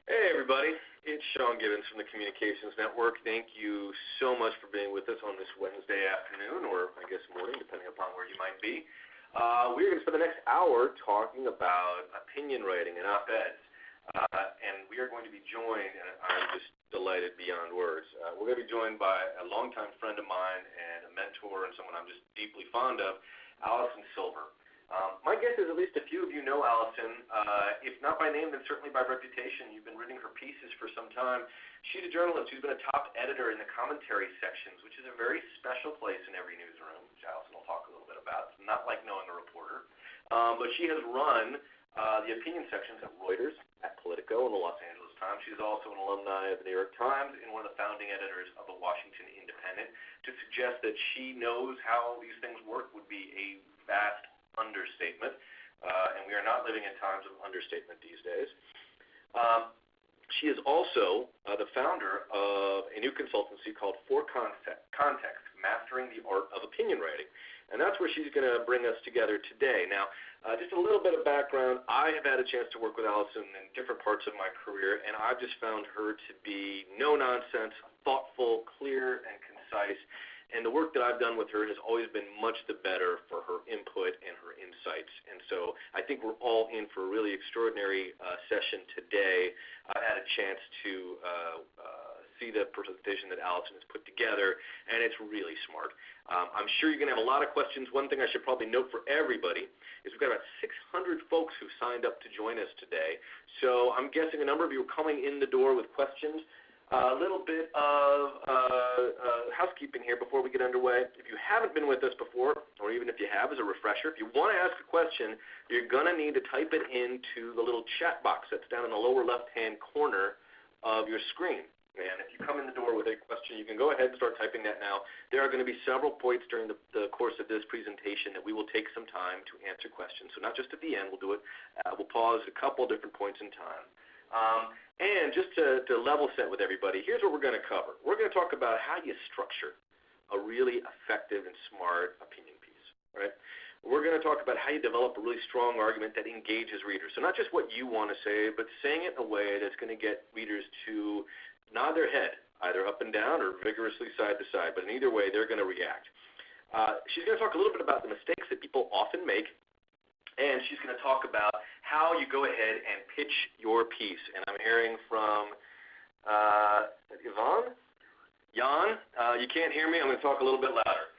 Hey everybody, it's Sean Gibbons from the Communications Network. Thank you so much for being with us on this Wednesday afternoon, or I guess morning, depending upon where you might be. We're going to spend the next hour talking about opinion writing and op-eds. And we are going to be joined, and I'm just delighted beyond words, we're going to be joined by a longtime friend of mine and a mentor and someone I'm just deeply fond of, Allison Silver. My guess is at least a few of you know Allison, if not by name, then certainly by reputation. You've been reading her pieces for some time. She's a journalist who's been a top editor in the commentary sections, which is a very special place in every newsroom, which Allison will talk a little bit about. It's not like knowing a reporter. But she has run the opinion sections at Reuters, at POLITICO, and the Los Angeles Times. She's also an alumni of the New York Times and one of the founding editors of the Washington Independent. To suggest that she knows how these things work would be a vast understatement, and we are not living in times of understatement these days. She is also the founder of a new consultancy called For Context, Mastering the Art of Opinion Writing, and that's where she's going to bring us together today. Now, just a little bit of background. I have had a chance to work with Allison in different parts of my career, and I've just found her to be no-nonsense, thoughtful, clear, and concise. And the work that I've done with her has always been much the better for her input and her insights. And so I think we're all in for a really extraordinary session today. I had a chance to see the presentation that Allison has put together, and it's really smart. I'm sure you're going to have a lot of questions. One thing I should probably note for everybody is we've got about 600 folks who signed up to join us today. So I'm guessing a number of you are coming in the door with questions. A little bit of housekeeping here before we get underway. If you haven't been with us before, or even if you have as a refresher, if you want to ask a question, you're going to need to type it into the little chat box that's down in the lower left-hand corner of your screen. And if you come in the door with a question, you can go ahead and start typing that now. There are going to be several points during the course of this presentation that we will take some time to answer questions. So not just at the end, we'll do it. We'll pause at a couple different points in time. And just to level set with everybody, here's what we're going to cover. We're going to talk about how you structure a really effective and smart opinion piece, right? We're going to talk about how you develop a really strong argument that engages readers. So not just what you want to say, but saying it in a way that's going to get readers to nod their head, either up and down or vigorously side to side. But in either way, they're going to react. She's going to talk a little bit about the mistakes that people often make. And she's going to talk about how you go ahead and pitch your piece. And I'm hearing from Yvonne? Jan? You can't hear me? I'm going to talk a little bit louder.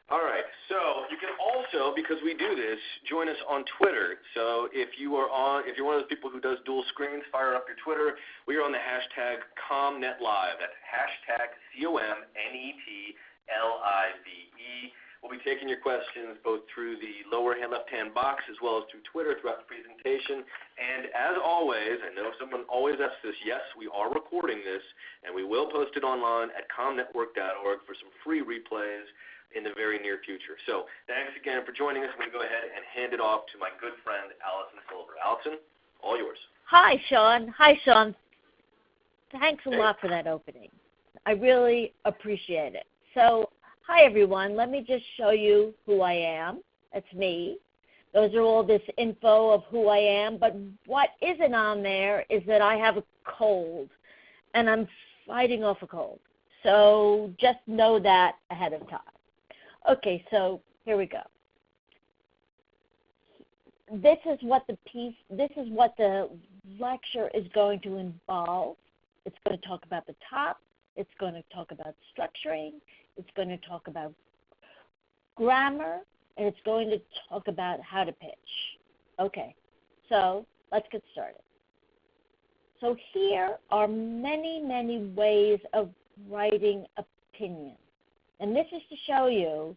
All right. So you can also, because we do this, join us on Twitter. So if you're one of those people who does dual screens, fire up your Twitter. We are on the hashtag ComNetLive. That's hashtag ComNetLive. We'll be taking your questions both through the lower left-hand box as well as through Twitter throughout the presentation. And as always, I know someone always asks this, yes, we are recording this, and we will post it online at comnetwork.org for some free replays in the very near future. So thanks again for joining us. I'm going to go ahead and hand it off to my good friend, Allison Silver. Allison, all yours. Hi, Sean. Thanks a lot for that opening. I really appreciate it. So, hi, everyone. Let me just show you who I am. That's me. Those are all this info of who I am. But what isn't on there is that I have a cold, and I'm fighting off a cold. So just know that ahead of time. Okay, so here we go. This is what the lecture is going to involve. It's going to talk about the top. It's going to talk about structuring. It's going to talk about grammar, and it's going to talk about how to pitch. Okay, so let's get started. So here are many, many ways of writing opinion. And this is to show you,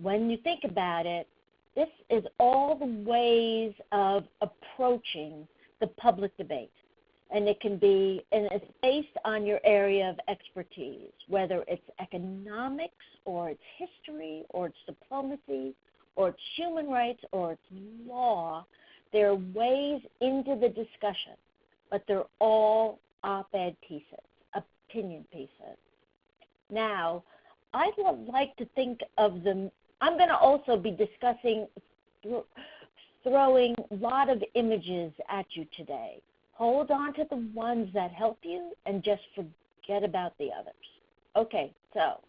when you think about it, this is all the ways of approaching the public debate. And it can be, and it's based on your area of expertise, whether it's economics or it's history or it's diplomacy or it's human rights or it's law. There are ways into the discussion, but they're all op-ed pieces, opinion pieces. Now, I would like to think of them. I'm going to also be discussing, throwing a lot of images at you today. Hold on to the ones that help you and just forget about the others. Okay, so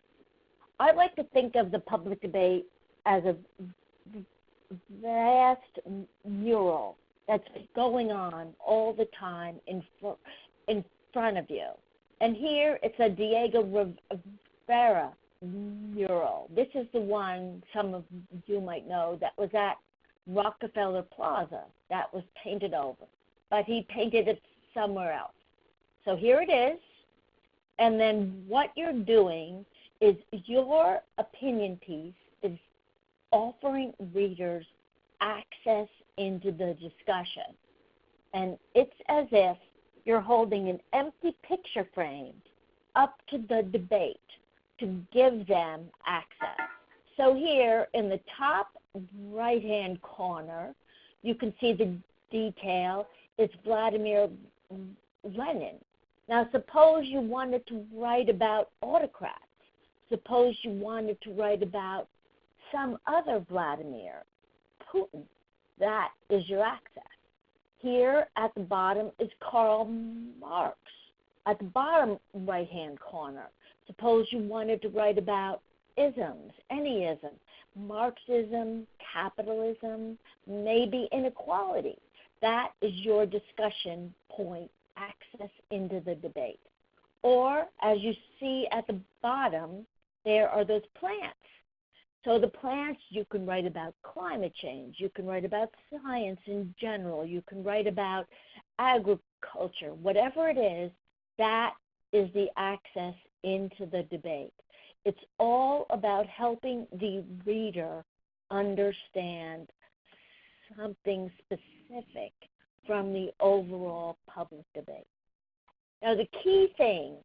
I like to think of the public debate as a vast mural that's going on all the time in front of you. And here it's a Diego Rivera mural. This is the one some of you might know that was at Rockefeller Plaza that was painted over, but he painted it somewhere else. So here it is, and then what you're doing is your opinion piece is offering readers access into the discussion. And it's as if you're holding an empty picture frame up to the debate to give them access. So here in the top right-hand corner, you can see the detail. It's Vladimir Lenin. Now, suppose you wanted to write about autocrats. Suppose you wanted to write about some other Vladimir, Putin. That is your access. Here at the bottom is Karl Marx. At the bottom right-hand corner, suppose you wanted to write about isms, any ism, Marxism, capitalism, maybe inequality. That is your discussion point, access into the debate. Or, as you see at the bottom, there are those plants. So the plants, you can write about climate change, you can write about science in general, you can write about agriculture, whatever it is, that is the access into the debate. It's all about helping the reader understand something specific from the overall public debate. Now, the key thing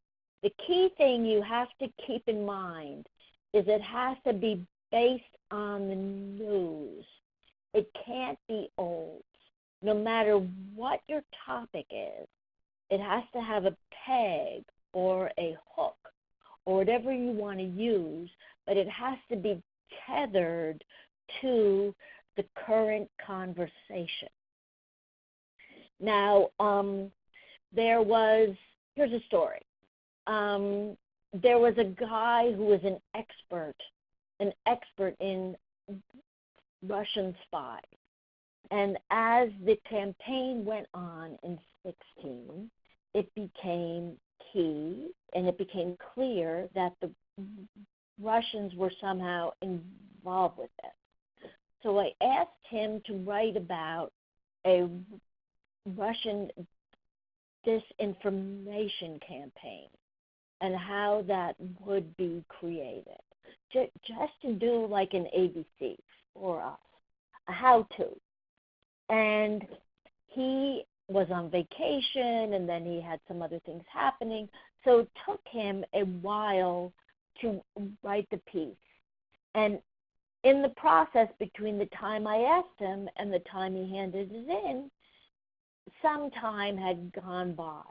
you have to keep in mind is it has to be based on the news. It can't be old. No matter what your topic is, it has to have a peg or a hook or whatever you want to use, but it has to be tethered to the current conversation. Now, here's a story. There was a guy who was an expert in Russian spies. And as the campaign went on in 2016, it became key and it became clear that the Russians were somehow involved with it. So I asked him to write about a Russian disinformation campaign and how that would be created. Just to do like an ABC for us, a how-to. And he was on vacation, and then he had some other things happening, so it took him a while to write the piece. And in the process between the time I asked him and the time he handed it in, some time had gone by.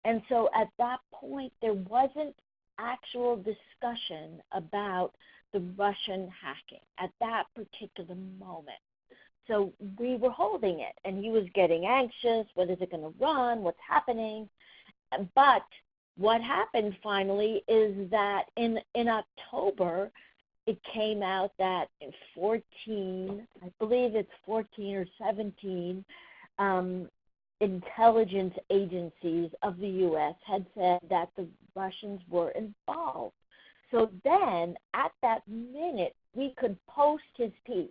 And so at that point, there wasn't actual discussion about the Russian hacking at that particular moment. So we were holding it, and he was getting anxious. What is it going to run? What's happening? But what happened finally is that in October, it came out that 14, I believe it's 14 or 17 intelligence agencies of the U.S. had said that the Russians were involved. So then, at that minute, we could post his piece.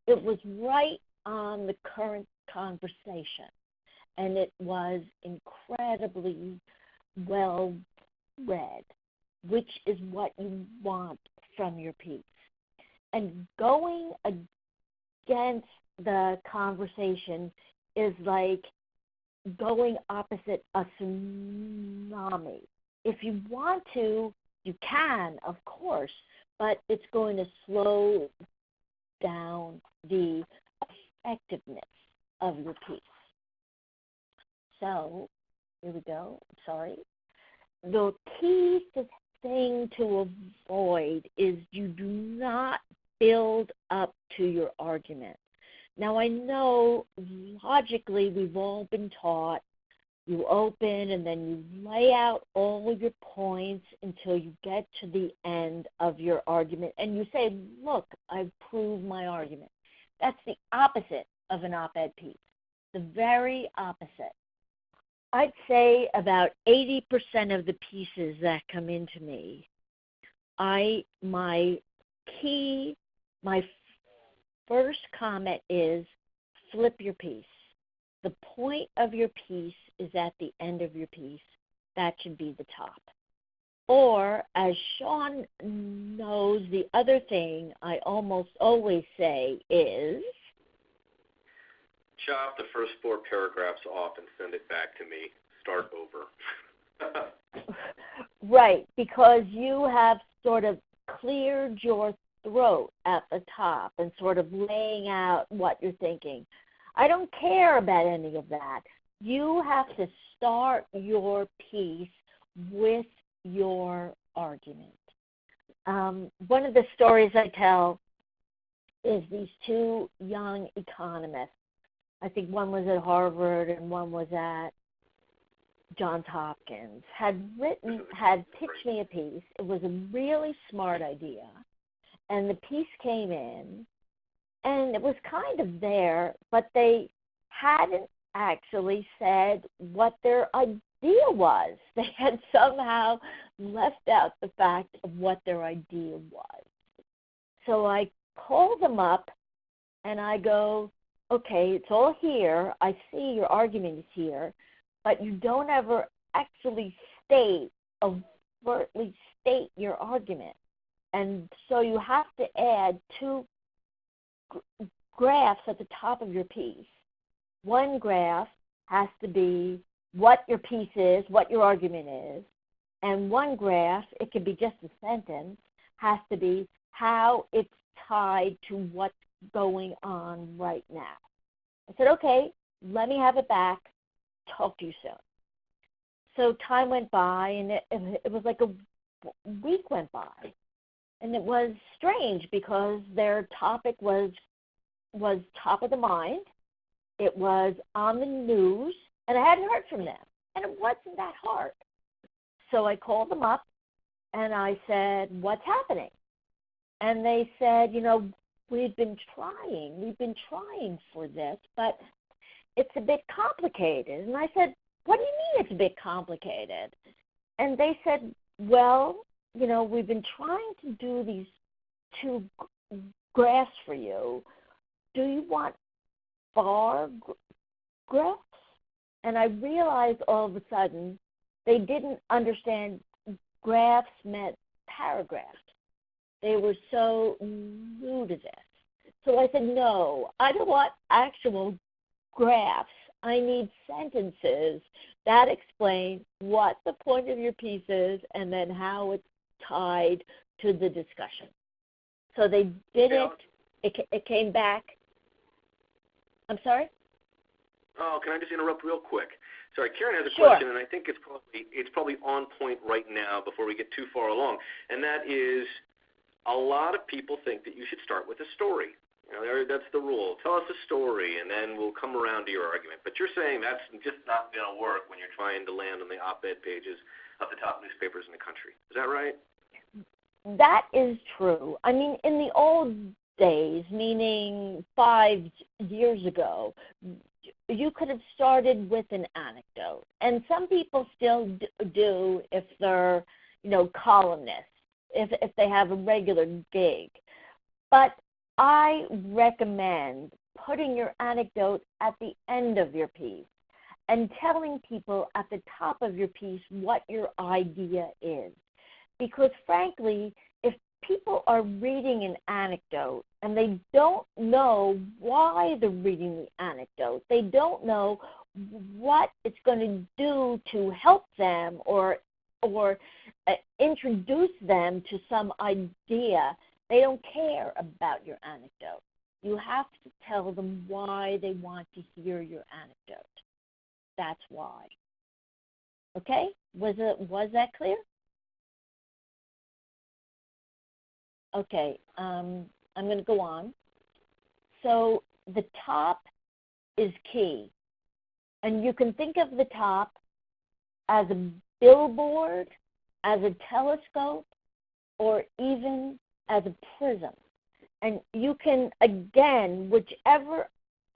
It was right on the current conversation, and it was incredibly well read, which is what you want from your piece. And going against the conversation is like going opposite a tsunami. If you want to, you can, of course, but it's going to slow down the effectiveness of your piece. So, here we go. Sorry. The key thing to avoid is you do not build up to your argument. Now, I know logically we've all been taught You open and then you lay out all your points until you get to the end of your argument. And you say, look, I've proved my argument. That's the opposite of an op-ed piece, the very opposite. I'd say about 80% of the pieces that come into me, my first comment is flip your piece. The point of your piece is at the end of your piece. That should be the top. Or, as Sean knows, the other thing I almost always say is, chop the first 4 paragraphs off and send it back to me. Start over. Right, because you have sort of cleared your throat at the top and sort of laying out what you're thinking. I don't care about any of that. You have to start your piece with your argument. One of the stories I tell is these 2 young economists. I think one was at Harvard and one was at Johns Hopkins, had pitched me a piece. It was a really smart idea. And the piece came in, and it was kind of there, but they hadn't actually said what their idea was. They had somehow left out the fact of what their idea was. So I call them up, and I go, okay, it's all here. I see your argument is here, but you don't ever actually overtly state your argument. And so you have to add 2 graphs at the top of your piece. One graph has to be what your piece is, what your argument is, and one graph, it could be just a sentence, has to be how it's tied to what's going on right now. I said, okay, let me have it back. Talk to you soon. So time went by, and it was like a week went by. And it was strange because their topic was top of the mind. It was on the news, and I hadn't heard from them. And it wasn't that hard. So I called them up, and I said, what's happening? And they said, we've been trying for this, but it's a bit complicated. And I said, what do you mean it's a bit complicated? And they said, well, we've been trying to do these 2 graphs for you. Do you want bar graphs? And I realized all of a sudden they didn't understand graphs meant paragraphs. They were so new to this. So I said, no, I don't want actual graphs. I need sentences that explain what the point of your piece is and then how it's tied to the discussion. So they did it. It came back. I'm sorry? Oh, can I just interrupt real quick? Sorry, Karen has a Sure. question, and I think it's probably on point right now before we get too far along, and that is a lot of people think that you should start with a story. That's the rule. Tell us a story, and then we'll come around to your argument. But you're saying that's just not going to work when you're trying to land on the op-ed pages of the top newspapers in the country. Is that right? That is true. I mean, in the old days, meaning 5 years ago, you could have started with an anecdote. And some people still do if they're, columnists, if they have a regular gig. But I recommend putting your anecdote at the end of your piece and telling people at the top of your piece what your idea is. Because frankly, if people are reading an anecdote and they don't know why they're reading the anecdote, they don't know what it's going to do to help them or introduce them to some idea, they don't care about your anecdote. You have to tell them why they want to hear your anecdote. That's why. Okay? Was that clear? Okay. I'm going to go on. So the top is key. And you can think of the top as a billboard, as a telescope, or even as a prism. And you can, again, whichever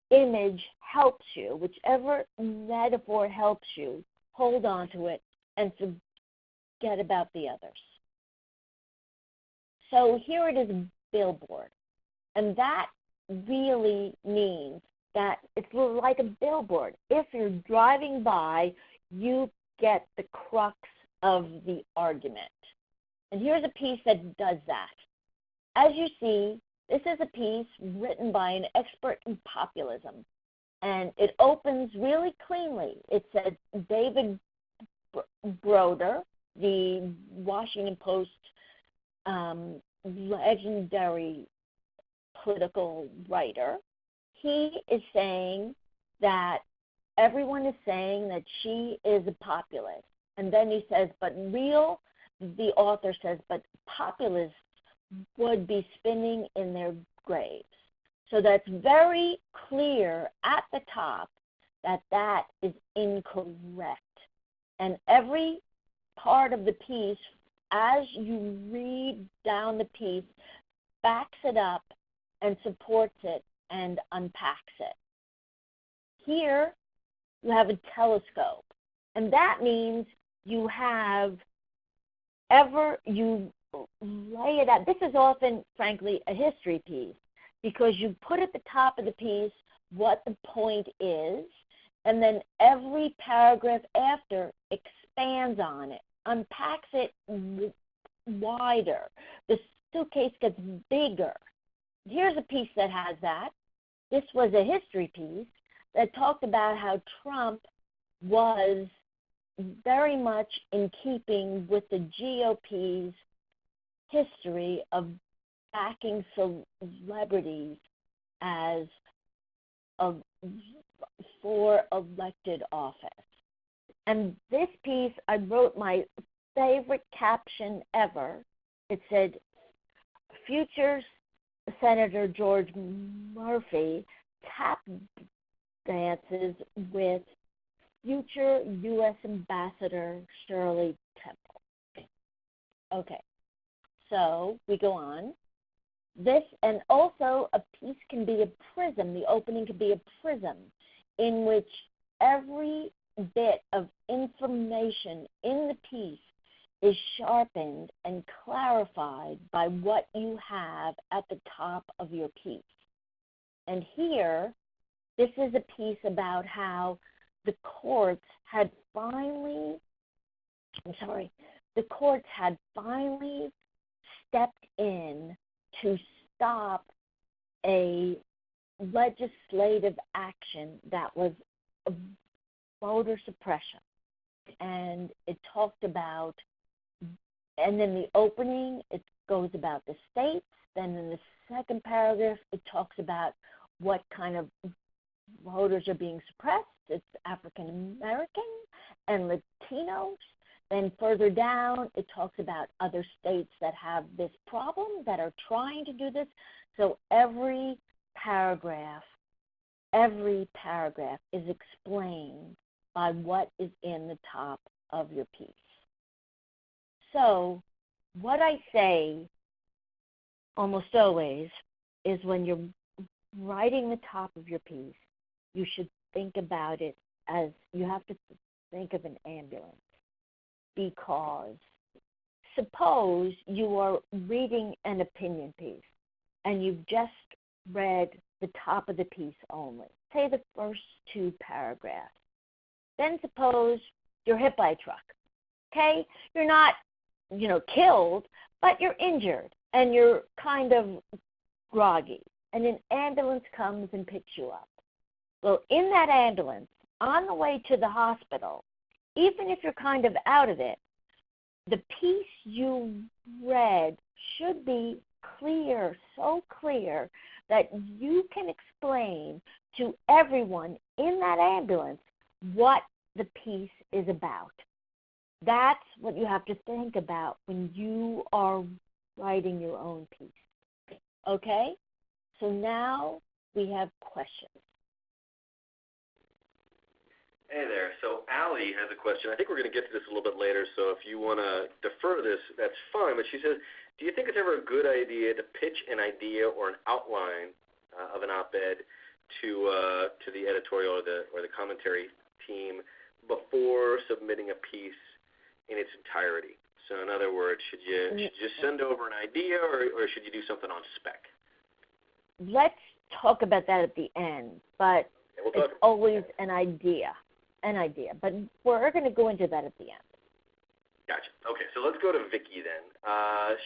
image helps you, whichever metaphor helps you, hold on to it and forget about the others. So here it is, a billboard. And that really means that it's like a billboard. If you're driving by, you get the crux of the argument. And here's a piece that does that. As you see, this is a piece written by an expert in populism. And it opens really cleanly. It says David Broder, the Washington Post legendary political writer, he is saying that everyone is saying that she is a populist. And then he says, the author says, but populists would be spinning in their graves. So that's very clear at the top that that is incorrect. And every part of the piece, as you read down the piece, backs it up and supports it and unpacks it. Here, you have a telescope. And that means you lay it out. This is often, frankly, a history piece, because you put at the top of the piece what the point is, and then every paragraph after expands on it, unpacks it wider. The suitcase gets bigger. Here's a piece that has that. This was a history piece that talked about how Trump was very much in keeping with the GOP's history of backing celebrities as for elected office. And this piece, I wrote my favorite caption ever. It said, future Senator George Murphy tap dances with future U.S. Ambassador Shirley Temple. Okay, so we go on. This, and also a piece can be a prism. The opening could be a prism in which every bit of information in the piece is sharpened and clarified by what you have at the top of your piece. And here, this is a piece about how the courts had finally stepped in to stop a legislative action that was voter suppression. And it talked about, and in the opening, it goes about the states. Then in the second paragraph, it talks about what kind of voters are being suppressed. It's African American and Latinos. Then further down, it talks about other states that have this problem, that are trying to do this. So every paragraph is explained by what is in the top of your piece. So what I say almost always is, when you're writing the top of your piece, you should think about it as, you have to think of an ambulance. Because suppose you are reading an opinion piece and you've just read the top of the piece only, say the first two paragraphs. Then suppose you're hit by a truck, okay? You're not, killed, but you're injured and you're kind of groggy. And an ambulance comes and picks you up. Well, in that ambulance, on the way to the hospital, even if you're kind of out of it, the piece you read should be clear, so clear that you can explain to everyone in that ambulance what the piece is about. That's what you have to think about when you are writing your own piece. Okay? So now we have questions. Hey there. So Allie has a question. I think we're going to get to this a little bit later, so if you want to defer to this, that's fine. But she says, do you think it's ever a good idea to pitch an idea or an outline of an op-ed to the editorial or the commentary team before submitting a piece in its entirety? So in other words, should you just send over an idea, or should you do something on spec? Let's talk about that at the end, but it's always an idea. But we're going to go into that at the end. Gotcha. Okay, so let's go to Vicki then.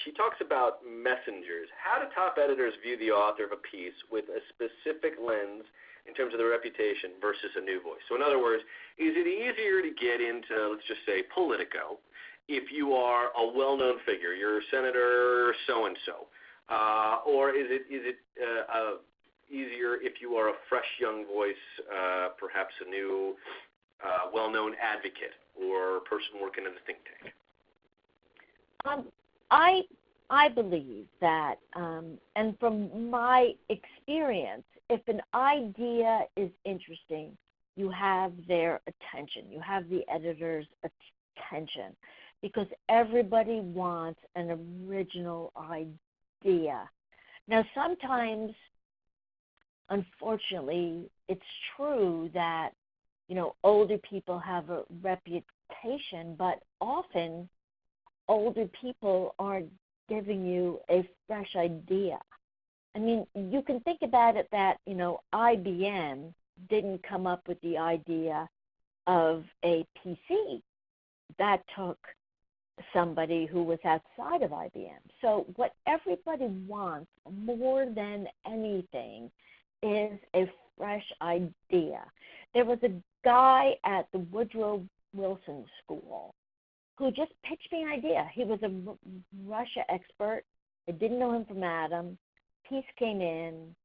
She talks about messengers. How do top editors view the author of a piece with a specific lens in terms of their reputation versus a new voice? So in other words, is it easier to get into, let's just say, Politico, if you are a well-known figure, you're Senator so-and-so, or is it easier if you are a fresh young voice, perhaps a new well-known advocate or person working in a think tank? I believe that, and from my experience, if an idea is interesting, you have their attention. You have the editor's attention, because everybody wants an original idea. Now, sometimes, unfortunately, it's true that older people have a reputation, but often older people aren't giving you a fresh idea. I mean, you can think about it that, IBM didn't come up with the idea of a PC. That took somebody who was outside of IBM. So what everybody wants more than anything is a fresh idea. There was a guy at the Woodrow Wilson School who just pitched me an idea. He was a Russia expert. I didn't know him from Adam. Piece came in.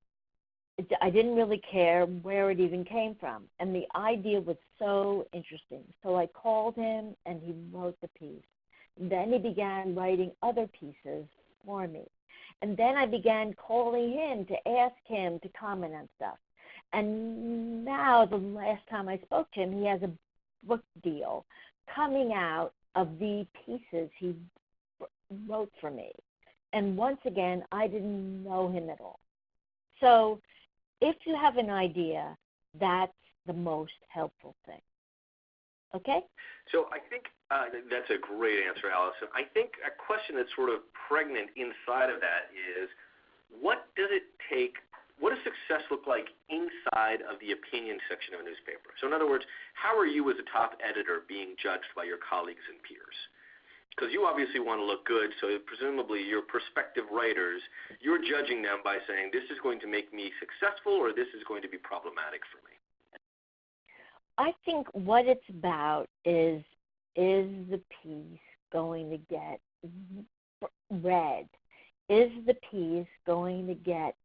I didn't really care where it even came from. And the idea was so interesting. So I called him, and he wrote the piece. Then he began writing other pieces for me. And then I began calling him to ask him to comment on stuff. And now, the last time I spoke to him, he has a book deal coming out of the pieces he wrote for me. And once again, I didn't know him at all. So if you have an idea, that's the most helpful thing. Okay? So I think that's a great answer, Allison. I think a question that's sort of pregnant inside of that is, what does it take? What does success look like inside of the opinion section of a newspaper? So in other words, how are you as a top editor being judged by your colleagues and peers? Because you obviously want to look good, so presumably your prospective writers, you're judging them by saying, this is going to make me successful, or this is going to be problematic for me. I think what it's about is the piece going to get read? Is the piece going to get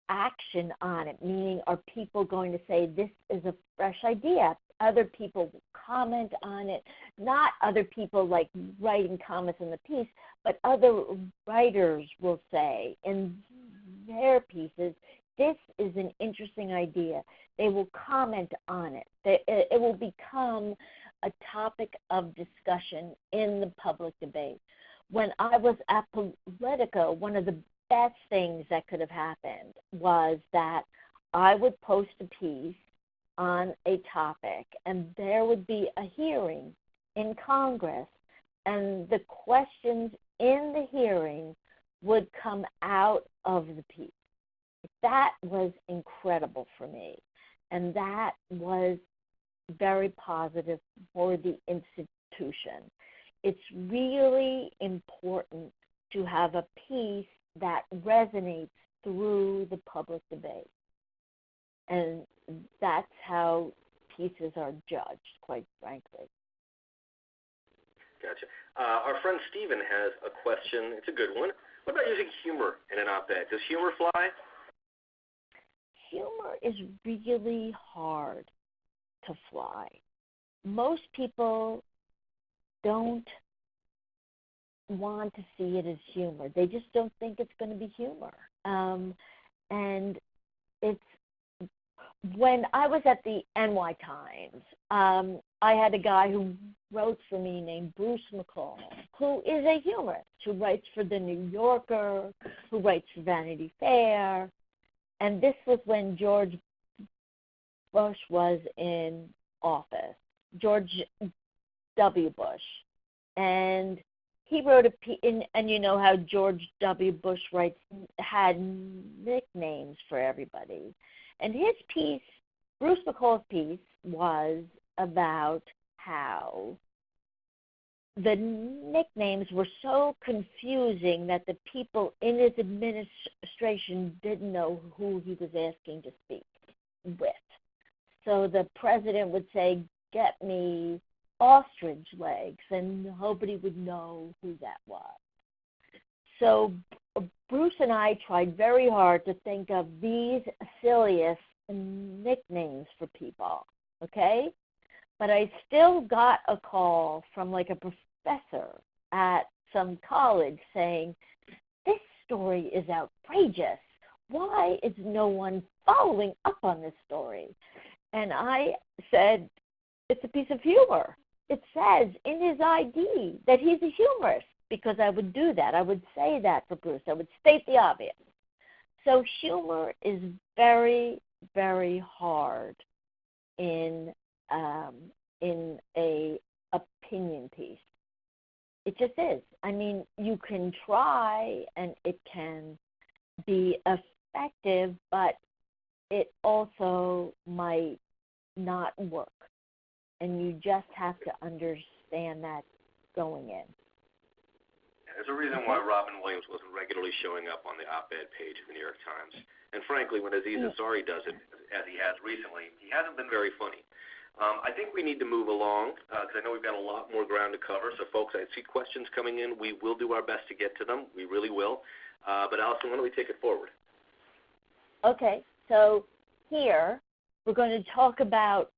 action on it? Meaning, are people going to say, this is a fresh idea? Other people will comment on it. Not other people like writing comments in the piece, but other writers will say in their pieces, this is an interesting idea. They will comment on it. It will become a topic of discussion in the public debate. When I was at Politico, one of the best things that could have happened was that I would post a piece on a topic, and there would be a hearing in Congress, and the questions in the hearing would come out of the piece. That was incredible for me, and that was very positive for the institution. It's really important to have a piece that resonates through the public debate. And that's how pieces are judged, quite frankly. Gotcha. Our friend Stephen has a question. It's a good one. What about using humor in an op-ed? Does humor fly? Humor is really hard to fly. Most people don't want to see it as humor. They just don't think it's going to be humor. And it's when I was at the NY Times, I had a guy who wrote for me named Bruce McCall, who is a humorist, who writes for The New Yorker, who writes for Vanity Fair. And this was when George Bush was in office, George W. Bush. And he wrote a piece, and you know how George W. Bush had nicknames for everybody. And his piece, Bruce McCall's piece, was about how the nicknames were so confusing that the people in his administration didn't know who he was asking to speak with. So the president would say, "Get me ostrich legs," and nobody would know who that was. So Bruce and I tried very hard to think of these silliest nicknames for people, okay? But I still got a call from like a professor at some college saying, "This story is outrageous. Why is no one following up on this story?" And I said, "It's a piece of humor. It says in his ID that he's a humorist," because I would do that. I would say that for Bruce. I would state the obvious. So humor is very, very hard in a opinion piece. It just is. I mean, you can try and it can be effective, but it also might not work. And you just have to understand that going in. There's a reason why Robin Williams wasn't regularly showing up on the op-ed page of the New York Times. And frankly, when Aziz Ansari does it, as he has recently, he hasn't been very funny. I think we need to move along because I know we've got a lot more ground to cover. So, folks, I see questions coming in. We will do our best to get to them. We really will. But, Allison, why don't we take it forward? Okay. So here we're going to talk about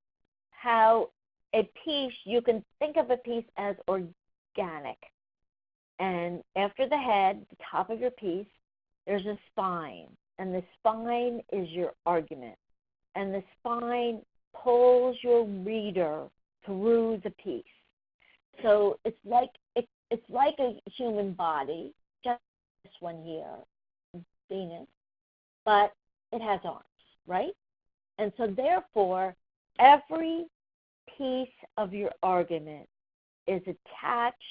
how a piece, you can think of a piece as organic. And after the head, the top of your piece, there's a spine. And the spine is your argument. And the spine pulls your reader through the piece. So it's like a human body, just this one here, Venus, but it has arms, right? And so therefore, every piece of your argument is attached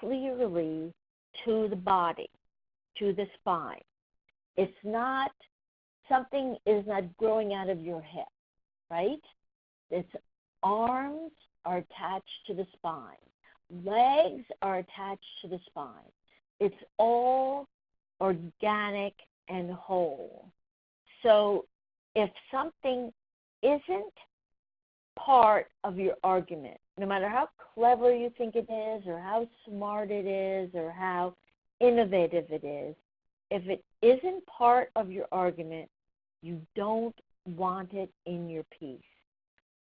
clearly to the body, to the spine. It's not, something is not growing out of your head, right? Its arms are attached to the spine. Legs are attached to the spine. It's all organic and whole. So if something isn't part of your argument, no matter how clever you think it is or how smart it is or how innovative it is, if it isn't part of your argument, you don't want it in your piece.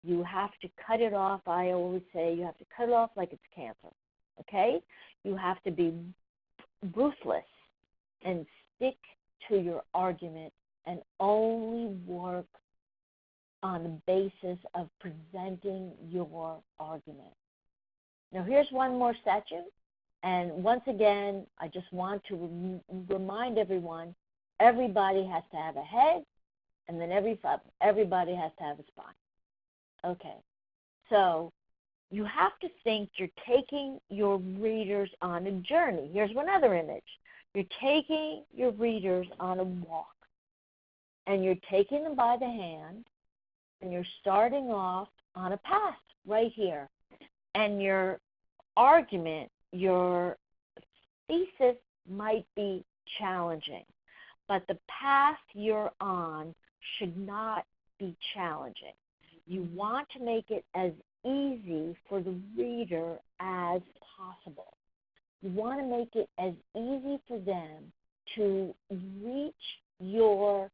You have to cut it off. I always say you have to cut it off like it's cancer, okay? You have to be ruthless and stick to your argument and only work on the basis of presenting your argument. Now, here's one more statute. And once again, I just want to remind everyone, everybody has to have a head, and then everybody has to have a spine. Okay. So you have to think you're taking your readers on a journey. Here's one other image. You're taking your readers on a walk, and you're taking them by the hand, and you're starting off on a path right here. And your argument, your thesis might be challenging, but the path you're on should not be challenging. You want to make it as easy for the reader as possible. You want to make it as easy for them to reach your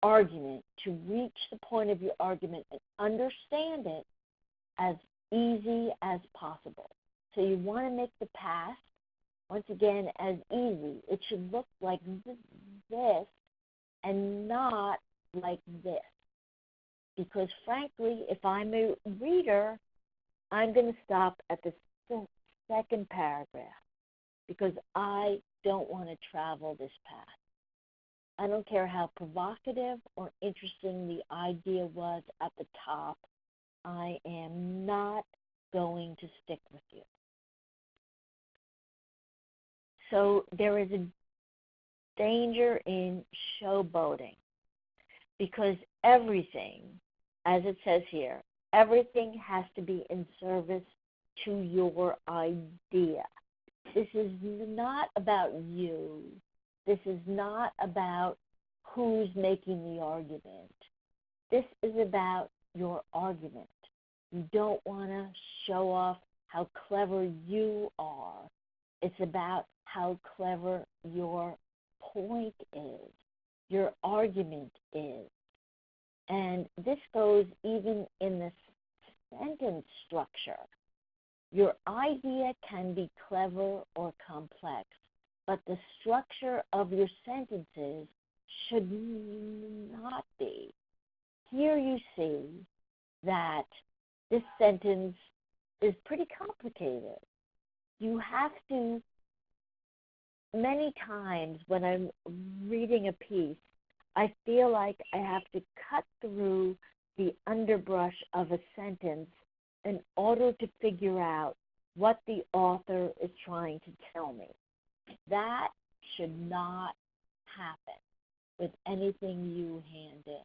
argument, to reach the point of your argument and understand it as easy as possible. So you want to make the path, once again, as easy. It should look like this and not like this. because frankly, if I'm a reader, I'm going to stop at the second paragraph because I don't want to travel this path. I don't care how provocative or interesting the idea was at the top. I am not going to stick with you. So there is a danger in showboating because everything, as it says here, everything has to be in service to your idea. This is not about you. This is not about who's making the argument. This is about your argument. You don't want to show off how clever you are. It's about how clever your point is, your argument is. And this goes even in the sentence structure. Your idea can be clever or complex, but the structure of your sentences should not be. Here you see that this sentence is pretty complicated. You have to, many times when I'm reading a piece, I feel like I have to cut through the underbrush of a sentence in order to figure out what the author is trying to tell me. That should not happen with anything you hand in.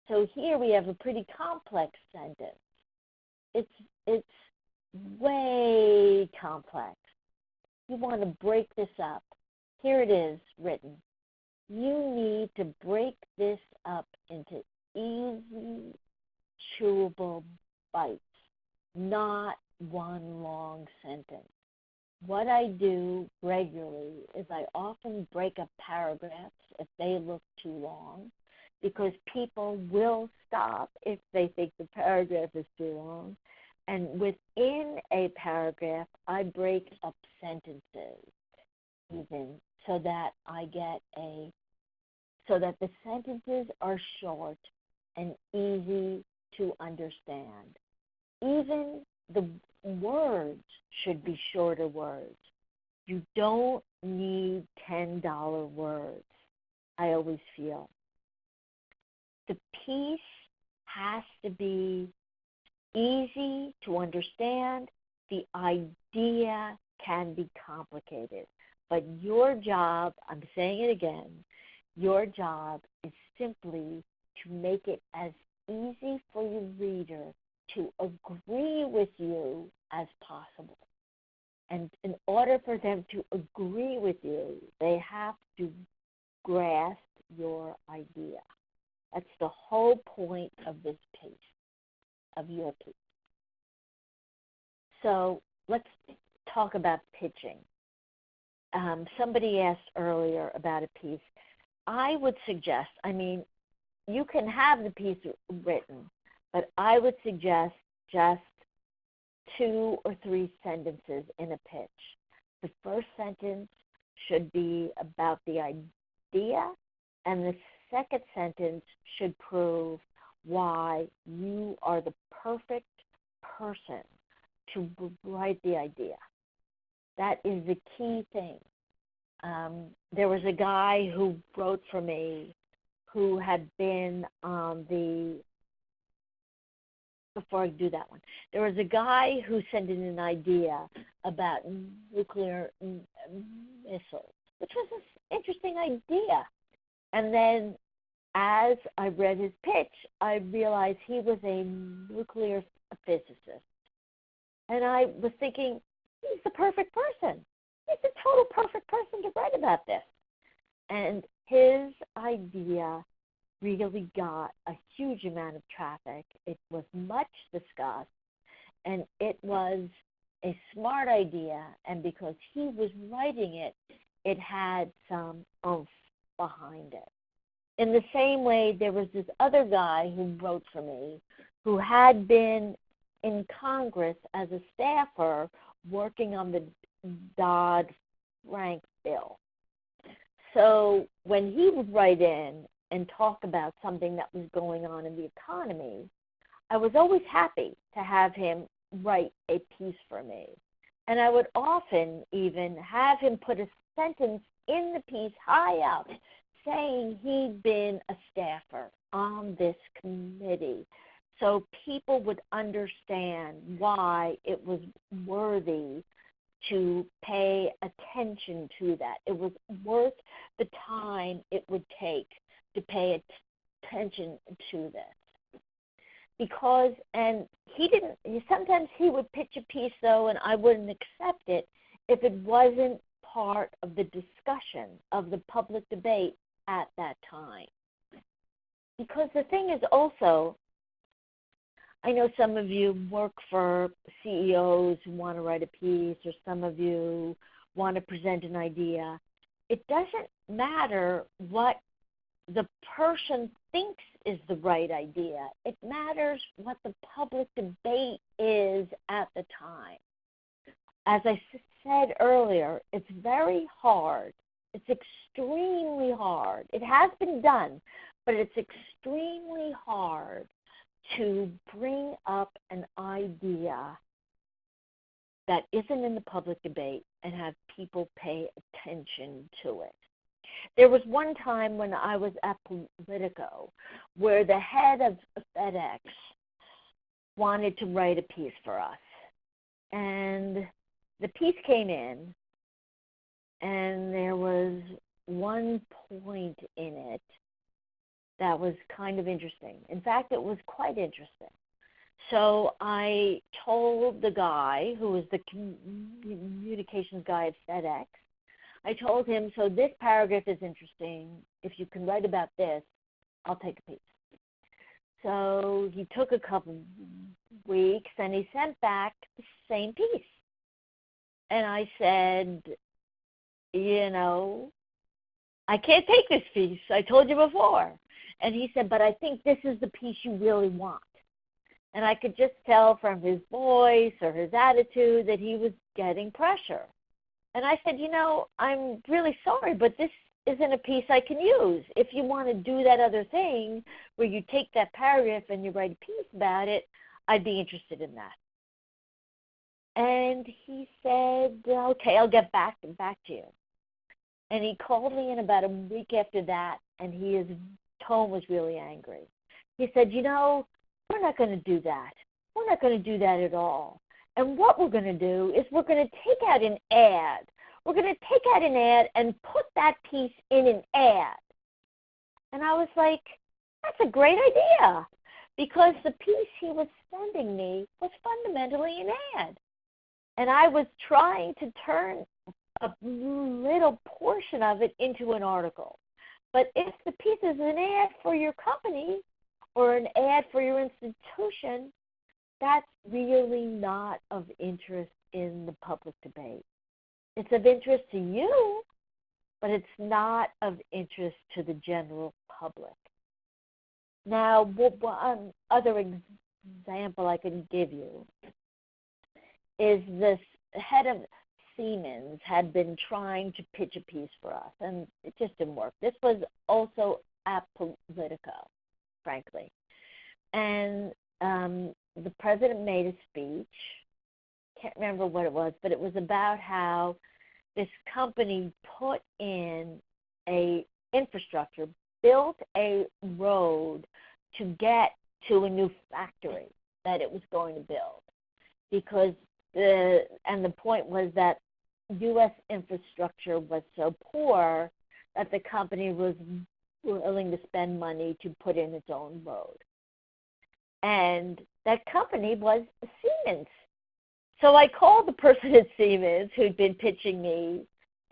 So here we have a pretty complex sentence. It's way complex. You want to break this up. Here it is written. You need to break this up into easy, chewable bites, not one long sentence. What I do regularly is I often break up paragraphs if they look too long, because people will stop if they think the paragraph is too long. And within a paragraph, I break up sentences even so that the sentences are short and easy to understand. Even the words should be shorter words. You don't need $10 words, I always feel. The piece has to be easy to understand. The idea can be complicated. But your job, I'm saying it again, your job is simply to make it as easy for your reader to agree with you as possible. And in order for them to agree with you, they have to grasp your idea. That's the whole point of this piece, of your piece. So let's talk about pitching. Somebody asked earlier about a piece. I would suggest, you can have the piece written, but I would suggest just 2 or 3 sentences in a pitch. The first sentence should be about the idea, and the second sentence should prove why you are the perfect person to write the idea. That is the key thing. There was a guy who wrote for me who had been on before I do that one, there was a guy who sent in an idea about nuclear missiles, which was an interesting idea. And then as I read his pitch, I realized he was a nuclear physicist. And I was thinking, he's the perfect person. He's the total perfect person to write about this. And his idea really got a huge amount of traffic. It was much discussed, and it was a smart idea. And because he was writing it, it had some oomph behind it. In the same way, there was this other guy who wrote for me who had been in Congress as a staffer working on the Dodd-Frank bill. So when he would write in, and talk about something that was going on in the economy, I was always happy to have him write a piece for me. And I would often even have him put a sentence in the piece high up saying he'd been a staffer on this committee, so people would understand why it was worthy to pay attention to that. It was worth the time it would take to pay attention to this. Because, and sometimes he would pitch a piece though, and I wouldn't accept it if it wasn't part of the discussion of the public debate at that time. Because the thing is also, I know some of you work for CEOs who want to write a piece, or some of you want to present an idea. It doesn't matter what the person thinks is the right idea. It matters what the public debate is at the time. As I said earlier, it's very hard. It's extremely hard. It has been done, but it's extremely hard to bring up an idea that isn't in the public debate and have people pay attention to it. There was one time when I was at POLITICO where the head of FedEx wanted to write a piece for us. And the piece came in, and there was one point in it that was kind of interesting. In fact, it was quite interesting. So I told the guy who was the communications guy at FedEx, I told him, so this paragraph is interesting. If you can write about this, I'll take a piece. So he took a couple weeks, and he sent back the same piece. And I said, you know, I can't take this piece. I told you before. And he said, but I think this is the piece you really want. And I could just tell from his voice or his attitude that he was getting pressure. And I said, you know, I'm really sorry, but this isn't a piece I can use. If you want to do that other thing where you take that paragraph and you write a piece about it, I'd be interested in that. And he said, okay, I'll get back to you. And he called me in about a week after that, and his tone was really angry. He said, you know, we're not going to do that. We're not going to do that at all. And what we're going to do is we're going to take out an ad. We're going to take out an ad and put that piece in an ad. And I was like, that's a great idea, because the piece he was sending me was fundamentally an ad. And I was trying to turn a little portion of it into an article. But if the piece is an ad for your company or an ad for your institution, that's really not of interest in the public debate. It's of interest to you, but it's not of interest to the general public. Now, one other example I can give you is this head of Siemens had been trying to pitch a piece for us, and it just didn't work. This was also at POLITICO, frankly. And the president made a speech. Can't remember what it was, but it was about how this company put in a infrastructure, built a road to get to a new factory that it was going to build. Because the point was that U.S. infrastructure was so poor that the company was willing to spend money to put in its own road. And that company was Siemens. So I called the person at Siemens who'd been pitching me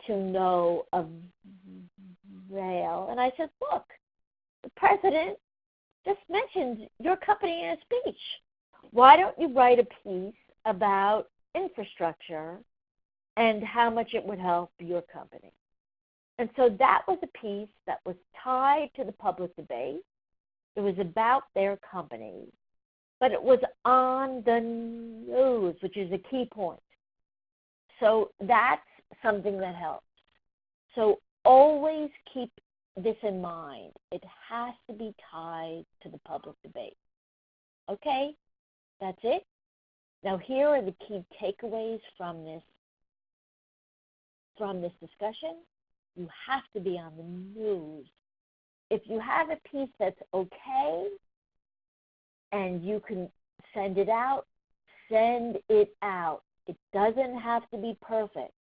to no avail. And I said, look, the president just mentioned your company in a speech. Why don't you write a piece about infrastructure and how much it would help your company? And so that was a piece that was tied to the public debate. It was about their company, but it was on the news, which is a key point. So that's something that helps. So always keep this in mind. It has to be tied to the public debate. Okay? That's it. Now, here are the key takeaways from this discussion. You have to be on the news. If you have a piece that's okay and you can send it out, send it out. It doesn't have to be perfect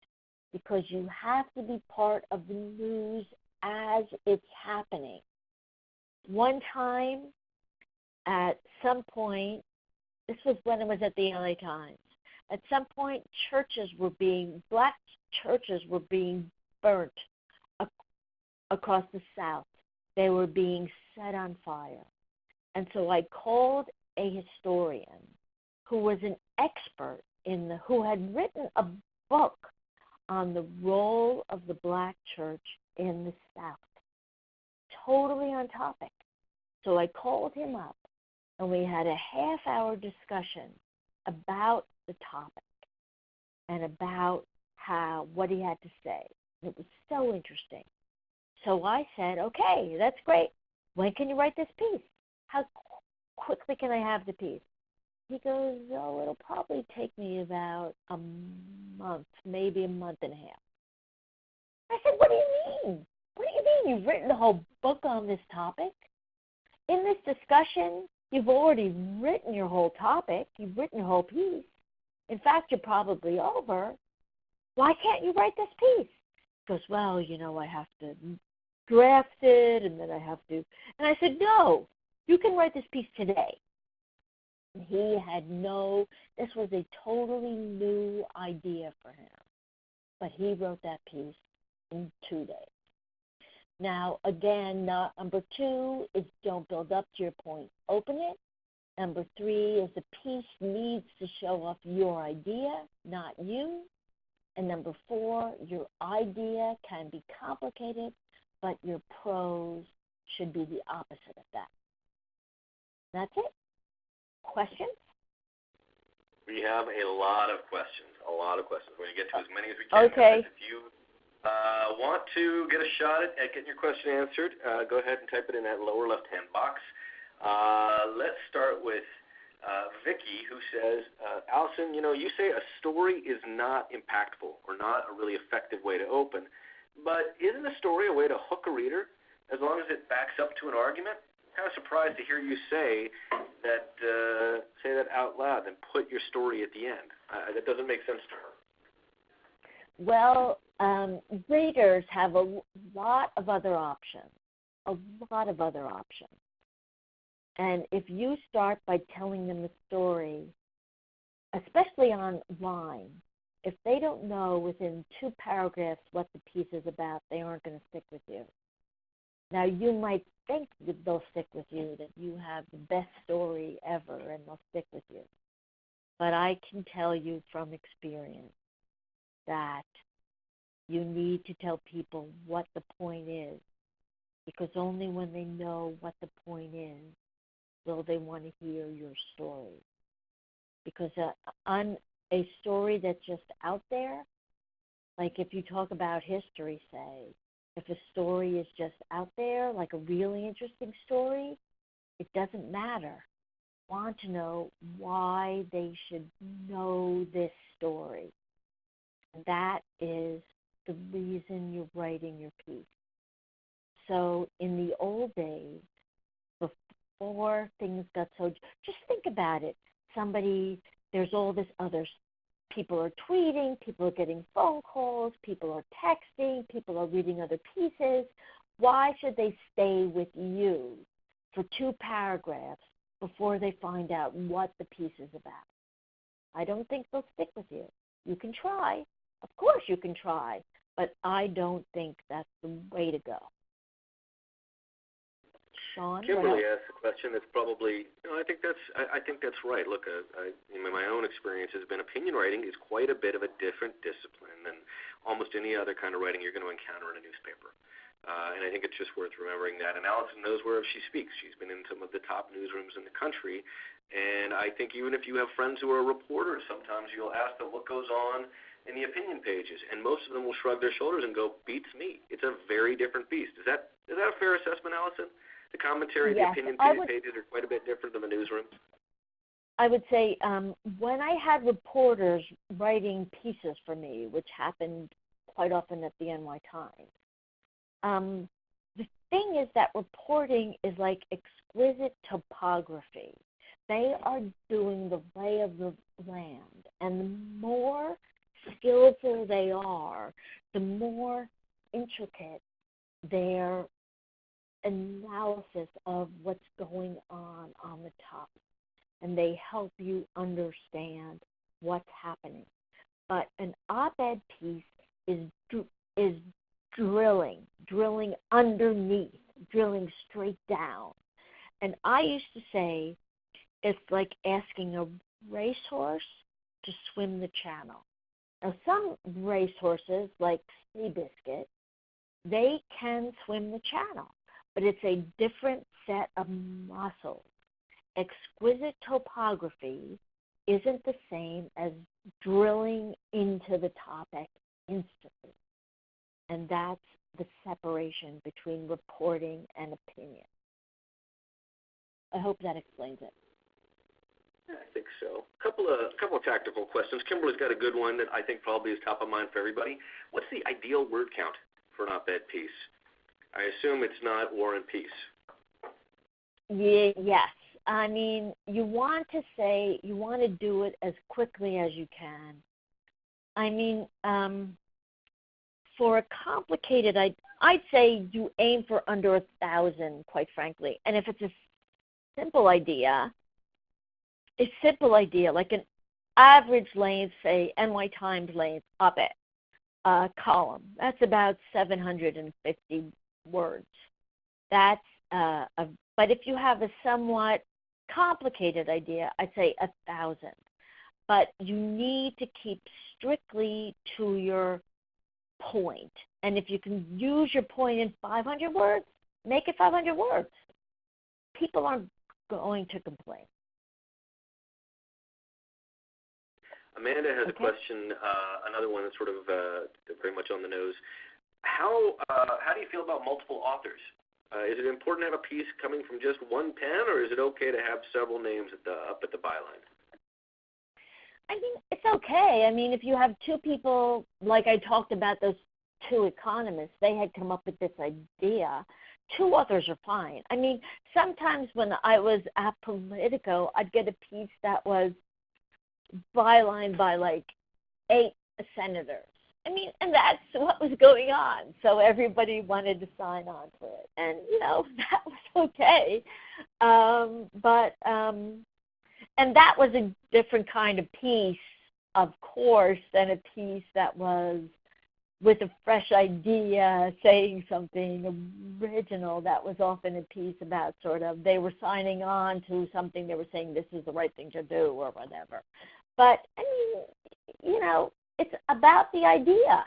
because you have to be part of the news as it's happening. One time, at some point, this was when I was at the LA Times, at some point black churches were being burnt across the South. They were being set on fire. And so I called a historian who was an expert who had written a book on the role of the black church in the South. Totally on topic. So I called him up and we had a half-hour discussion about the topic and about what he had to say. It was so interesting. So I said, okay, that's great. When can you write this piece? How quickly can I have the piece? He goes, oh, it'll probably take me about a month, maybe a month and a half. I said, what do you mean? What do you mean you've written a whole book on this topic? In this discussion, you've already written your whole topic. You've written your whole piece. In fact, you're probably over. Why can't you write this piece? He goes, well, I have to draft it, and then I have to. And I said, no, you can write this piece today. And he had this was a totally new idea for him. But he wrote that piece in 2 days. Now, again, number 2 is don't build up to your point. Open it. Number 3 is the piece needs to show off your idea, not you. And number 4, your idea can be complicated, but your prose should be the opposite of that. That's it. Questions? We have a lot of questions. We're going to get to as many as we can. Okay. If you want to get a shot at getting your question answered, go ahead and type it in that lower left-hand box. Let's start with Vicky, who says, Allison, you say a story is not impactful or not a really effective way to open, but isn't a story a way to hook a reader as long as it backs up to an argument? I'm kind of surprised to hear you say that out loud and put your story at the end. That doesn't make sense to her. Well, readers have a lot of other options. And if you start by telling them the story, especially online, if they don't know within 2 paragraphs what the piece is about, they aren't going to stick with you. Now, you might think that they'll stick with you, that you have the best story ever, and they'll stick with you. But I can tell you from experience that you need to tell people what the point is, because only when they know what the point is will they want to hear your story. Because on a story that's just out there, like if you talk about history, say, if a story is just out there, like a really interesting story, it doesn't matter. I want to know why they should know this story. And that is the reason you're writing your piece. So in the old days, before things got so, just think about it. There's all this other, people are tweeting, people are getting phone calls, people are texting, people are reading other pieces. Why should they stay with you for 2 paragraphs before they find out what the piece is about? I don't think they'll stick with you. You can try. Of course you can try, but I don't think that's the way to go. Sean, Kimberly asked a question that's probably, I think that's right. Look, in my own experience has been opinion writing is quite a bit of a different discipline than almost any other kind of writing you're going to encounter in a newspaper. And I think it's just worth remembering that. And Allison knows where she speaks. She's been in some of the top newsrooms in the country. And I think even if you have friends who are reporters, sometimes you'll ask them what goes on and the opinion pages, and most of them will shrug their shoulders and go, beats me. It's a very different beast. Is that a fair assessment, Allison? The commentary, yes, the opinion pages are quite a bit different than the newsrooms? I would say when I had reporters writing pieces for me, which happened quite often at the NY Times, the thing is that reporting is like exquisite topography. They are doing the lay of the land, and the more skillful they are, the more intricate their analysis of what's going on the top. And they help you understand what's happening. But an op-ed piece is drilling underneath, drilling straight down. And I used to say it's like asking a racehorse to swim the channel. Now, some racehorses, like Seabiscuit, they can swim the channel, but it's a different set of muscles. Exquisite topography isn't the same as drilling into the topic instantly. And that's the separation between reporting and opinion. I hope that explains it. Yeah, I think so. A couple of tactical questions. Kimberly's got a good one that I think probably is top of mind for everybody. What's the ideal word count for an op-ed piece? I assume it's not War and Peace. Yes. I mean, you want to do it as quickly as you can. I mean, for a complicated, I'd say you aim for under 1,000, quite frankly. And if it's a simple idea, like an average length, say NY Times length op-ed column, that's about 750 words. That's but if you have a somewhat complicated idea, I'd say 1,000. But you need to keep strictly to your point. And if you can use your point in 500 words, make it 500 words. People aren't going to complain. Amanda has a question, another one that's sort of very much on the nose. How do you feel about multiple authors? Is it important to have a piece coming from just one pen, or is it okay to have several names up at the byline? I mean, it's okay. I mean, if you have two people, like I talked about those two economists, they had come up with this idea. Two authors are fine. I mean, sometimes when I was at Politico, I'd get a piece that was bylined by like 8 senators. I mean, and that's what was going on. So everybody wanted to sign on to it. And, that was okay. And that was a different kind of piece, of course, than a piece that was with a fresh idea, saying something original. That was often a piece about sort of they were signing on to something. They were saying this is the right thing to do or whatever. But, I mean, it's about the idea.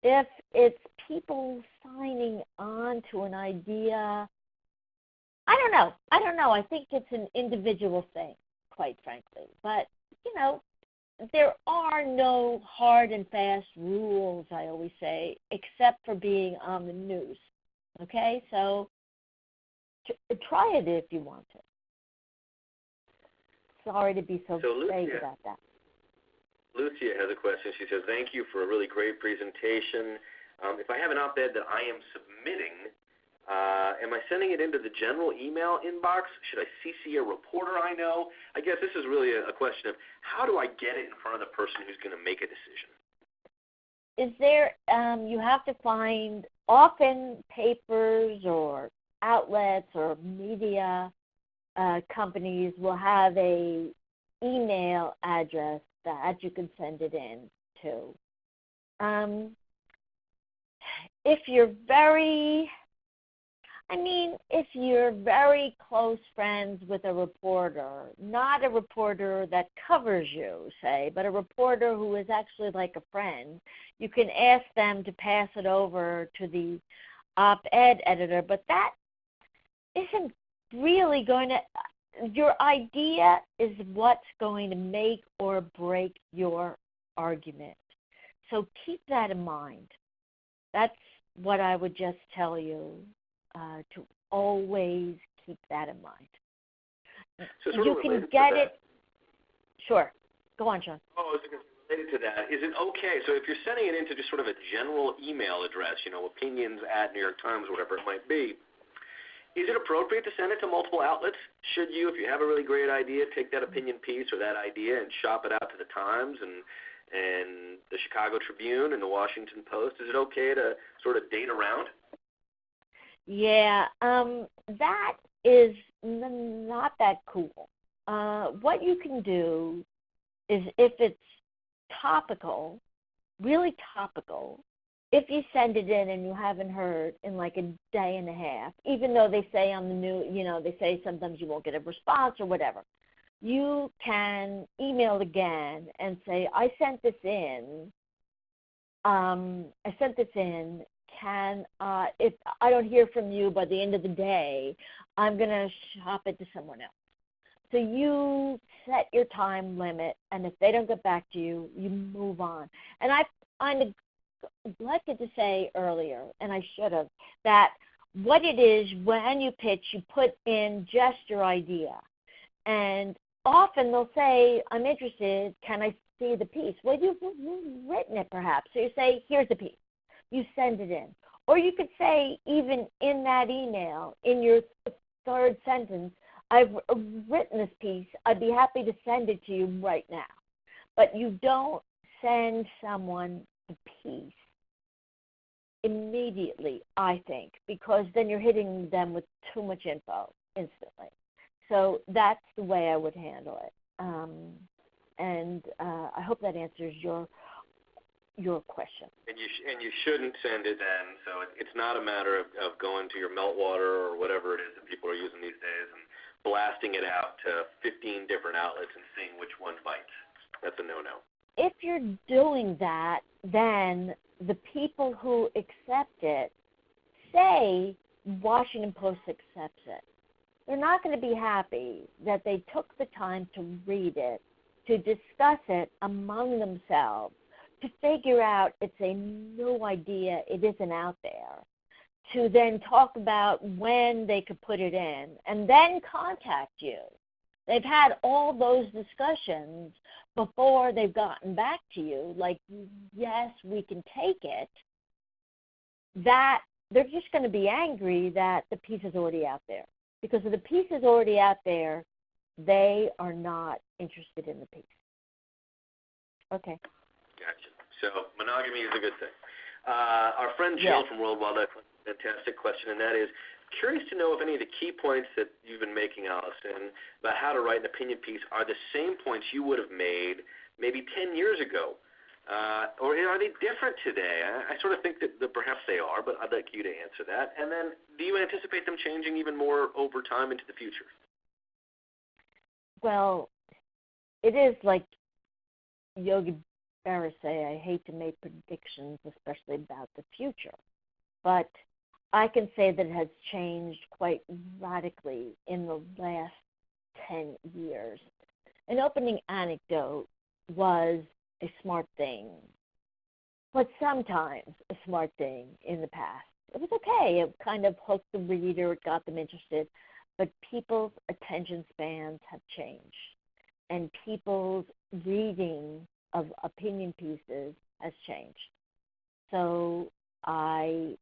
If it's people signing on to an idea, I don't know. I think it's an individual thing, quite frankly. But, there are no hard and fast rules, I always say, except for being on the news. Okay? So try it if you want to. Sorry to be so vague about that. Lucia has a question. She says, thank you for a really great presentation. If I have an op-ed that I am submitting, am I sending it into the general email inbox? Should I CC a reporter I know? I guess this is really a question of how do I get it in front of the person who's going to make a decision? Is there, you have to find, often papers or outlets or media companies will have a email address that you can send it in to. If you're very close friends with a reporter, not a reporter that covers you, say, but a reporter who is actually like a friend, you can ask them to pass it over to the op-ed editor, but that isn't really going to, your idea is what's going to make or break your argument. So keep that in mind. That's what I would just tell you, to always keep that in mind. So sort You of can related get to that. it. Sure. Go on, John. Oh, I was going to say, related to that, is it okay? So if you're sending it into just sort of a general email address, opinions at New York Times, whatever it might be, is it appropriate to send it to multiple outlets? Should you, if you have a really great idea, take that opinion piece or that idea and shop it out to the Times and the Chicago Tribune and the Washington Post? Is it okay to sort of date around? Yeah, that is not that cool. What you can do is, if it's topical, really topical, if you send it in and you haven't heard in like a day and a half, even though they say on the news, they say sometimes you won't get a response or whatever, you can email again and say, I sent this in. Can, if I don't hear from you by the end of the day, I'm going to shop it to someone else. So you set your time limit, and if they don't get back to you, you move on. And I neglected to say earlier, and I should have, that what it is when you pitch, you put in just your idea. And often they'll say, I'm interested, can I see the piece? Well, you've written it perhaps. So you say, here's the piece. You send it in. Or you could say, even in that email, in your third sentence, I've written this piece. I'd be happy to send it to you right now. But you don't send someone the piece immediately, I think, because then you're hitting them with too much info instantly. So that's the way I would handle it. I hope that answers your question. And you shouldn't send it then. So it's not a matter of going to your meltwater or whatever it is that people are using these days and blasting it out to 15 different outlets and seeing which one bites. That's a no-no. If you're doing that, then the people who accept it say Washington Post accepts it. They're not going to be happy that they took the time to read it, to discuss it among themselves, to figure out it's a new idea, it isn't out there, to then talk about when they could put it in, and then contact you. They've had all those discussions before they've gotten back to you, like, yes, we can take it. That they're just going to be angry that the piece is already out there. Because if the piece is already out there, they are not interested in the piece. Okay. Gotcha. So monogamy is a good thing. Our friend Jill from World Wildlife, fantastic question, and that is, curious to know if any of the key points that you've been making, Allison, about how to write an opinion piece are the same points you would have made maybe 10 years ago. Or are they different today? I sort of think that perhaps they are, but I'd like you to answer that. And then do you anticipate them changing even more over time into the future? Well, it is like Yogi Berra say, I hate to make predictions, especially about the future. But I can say that it has changed quite radically in the last 10 years. An opening anecdote was a smart thing, but sometimes a smart thing in the past. It was okay. It kind of hooked the reader. It got them interested. But people's attention spans have changed, and people's reading of opinion pieces has changed. So I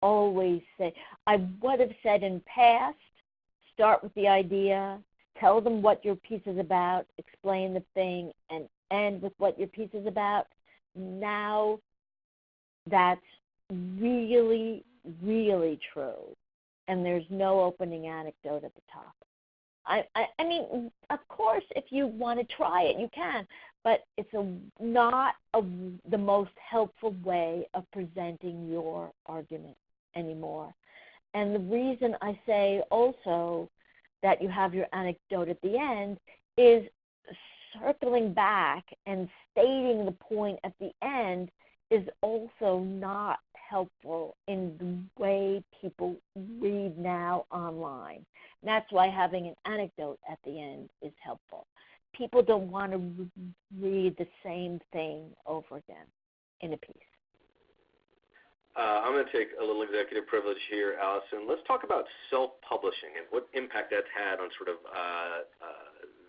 always say, I would have said in past, start with the idea, tell them what your piece is about, explain the thing, and end with what your piece is about. Now that's really, really true. And there's no opening anecdote at the top. I mean, of course, if you want to try it, you can, but it's not the most helpful way of presenting your argument anymore. And the reason I say also that you have your anecdote at the end is circling back and stating the point at the end is also not helpful in the way people read now online. And that's why having an anecdote at the end is helpful. People don't want to read the same thing over again. in a piece. I'm going to take a little executive privilege here, Allison. Let's talk about self-publishing and what impact that's had on sort of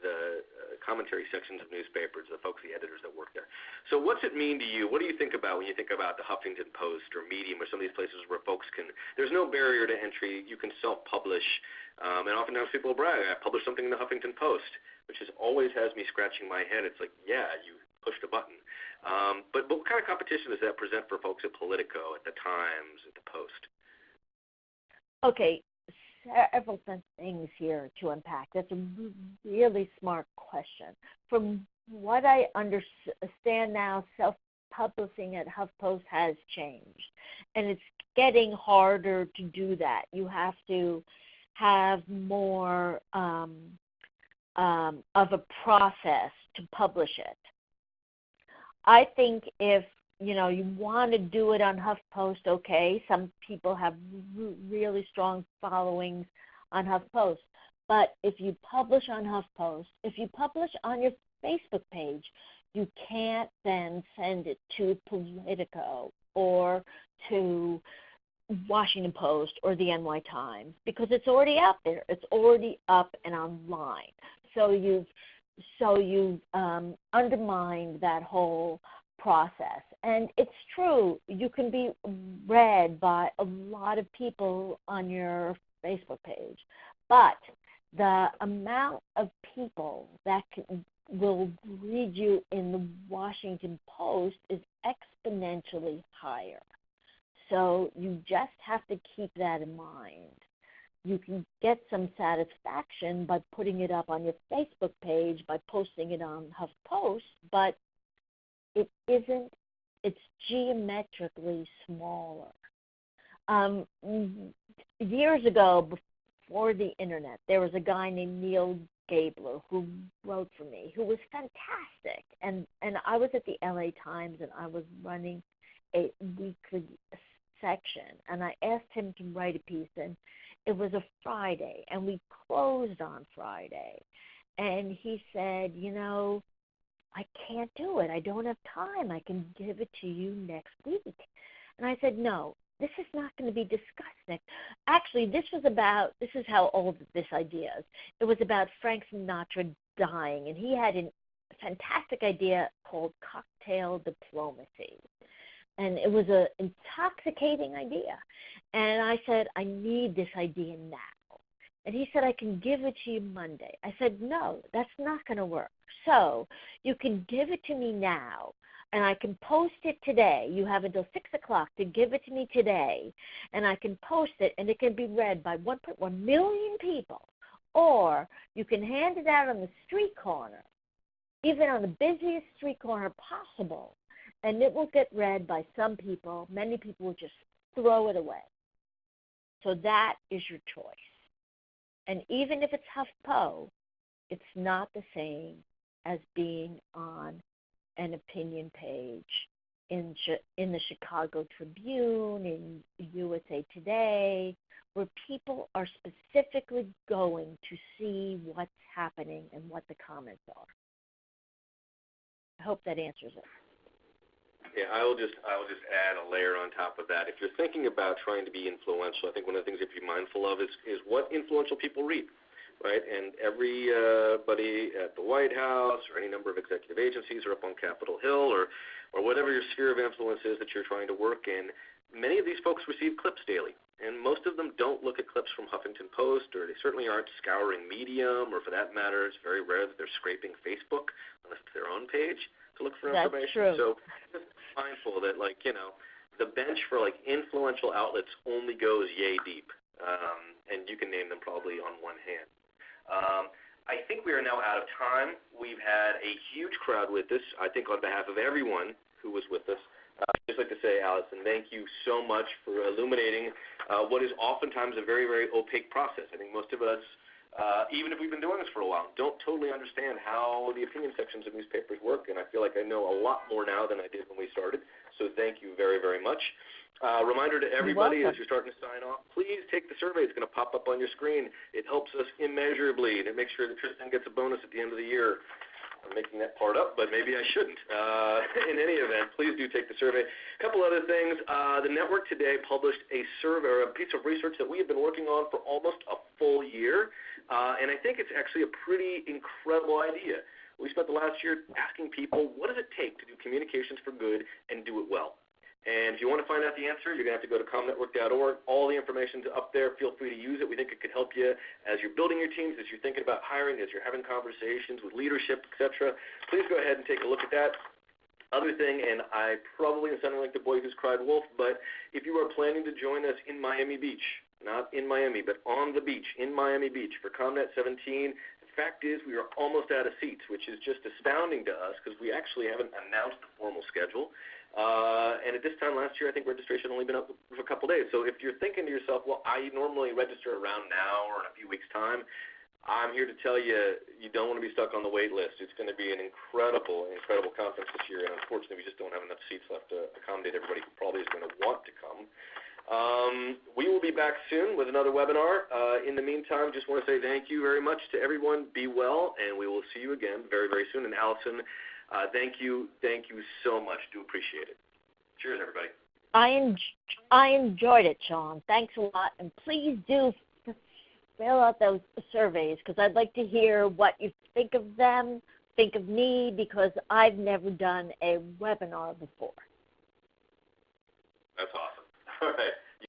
the commentary sections of newspapers, the folks, the editors that work there. So what's it mean to you? What do you think about when you think about the Huffington Post or Medium or some of these places where folks can, there's no barrier to entry, you can self-publish, and oftentimes people brag, I published something in the Huffington Post, which always has me scratching my head. It's like, yeah, you pushed a button. But what kind of competition does that present for folks at Politico, at the Times, at the Post? Okay, several things here to unpack. That's a really smart question. From what I understand now, self-publishing at HuffPost has changed, and it's getting harder to do that. You have to have more of a process to publish it. I think if you want to do it on HuffPost, okay, some people have really strong followings on HuffPost. But if you publish on HuffPost, if you publish on your Facebook page, you can't then send it to Politico or to Washington Post or the NY Times because it's already out there. It's already up and online. So you've undermined that whole process. And it's true, you can be read by a lot of people on your Facebook page, but the amount of people that will read you in the Washington Post is exponentially higher. So you just have to keep that in mind. You can get some satisfaction by putting it up on your Facebook page, by posting it on HuffPost, but it's geometrically smaller. Years ago, before the internet, there was a guy named Neil Gabler who wrote for me, who was fantastic. And I was at the LA Times, and I was running a weekly section, and I asked him to write a piece, and it was a Friday, and we closed on Friday. And he said, I can't do it. I don't have time. I can give it to you next week. And I said, no, this is not going to be discussed next. Actually, this is how old this idea is. It was about Frank Sinatra dying, and he had a fantastic idea called cocktail diplomacy. And it was an intoxicating idea. And I said, I need this idea now. And he said, I can give it to you Monday. I said, no, that's not going to work. So you can give it to me now, and I can post it today. You have until 6 o'clock to give it to me today, and I can post it, and it can be read by 1.1 million people. Or you can hand it out on the street corner, even on the busiest street corner possible, and it will get read by some people. Many people will just throw it away. So that is your choice. And even if it's HuffPo, it's not the same as being on an opinion page in the Chicago Tribune, in USA Today, where people are specifically going to see what's happening and what the comments are. I hope that answers it. Yeah, I will just add a layer on top of that. If you're thinking about trying to be influential, I think one of the things you have to be mindful of is what influential people read, right? And everybody at the White House or any number of executive agencies or up on Capitol Hill or whatever your sphere of influence is that you're trying to work in, many of these folks receive clips daily. And most of them don't look at clips from Huffington Post, or they certainly aren't scouring Medium, or for that matter, it's very rare that they're scraping Facebook unless it's their own page to look for information. That's true. So just mindful that, the bench for, influential outlets only goes yay deep, and you can name them probably on one hand. I think we are now out of time. We've had a huge crowd with us. I think on behalf of everyone who was with us, I'd just like to say, Allison, thank you so much for illuminating what is oftentimes a very, very opaque process. I think most of us, even if we've been doing this for a while, don't totally understand how the opinion sections of newspapers work, and I feel like I know a lot more now than I did when we started, so thank you very, very much. Reminder to everybody as you're starting to sign off, please take the survey. It's going to pop up on your screen. It helps us immeasurably, and it makes sure that Tristan gets a bonus at the end of the year. I'm making that part up, but maybe I shouldn't. In any event, please do take the survey. A couple other things. The network today published a survey, or a piece of research that we have been working on for almost a full year, and I think it's actually a pretty incredible idea. We spent the last year asking people, what does it take to do communications for good and do it well? And if you want to find out the answer, you're going to have to go to comnetwork.org. All the information's up there. Feel free to use it. We think it could help you as you're building your teams, as you're thinking about hiring, as you're having conversations with leadership, etc. Please go ahead and take a look at that. Other thing, and I probably am sounding like the boy who's cried wolf, but if you are planning to join us in Miami Beach, not in Miami, but on the beach, in Miami Beach for ComNet 17, the fact is we are almost out of seats, which is just astounding to us because we actually haven't announced the formal schedule. And at this time last year, I think registration had only been up for a couple days. So if you're thinking to yourself, well, I normally register around now or in a few weeks' time, I'm here to tell you, you don't want to be stuck on the wait list. It's going to be an incredible conference this year, and unfortunately, we just don't have enough seats left to accommodate everybody who probably is going to want to come. We will be back soon with another webinar. In the meantime, just want to say thank you very much to everyone. Be well, and we will see you again very, very soon. And Allison, thank you so much. Do appreciate it. Cheers, everybody. I enjoyed it, Sean. Thanks a lot, and please do fill out those surveys because I'd like to hear what you think of them, think of me, because I've never done a webinar before. That's awesome. All right.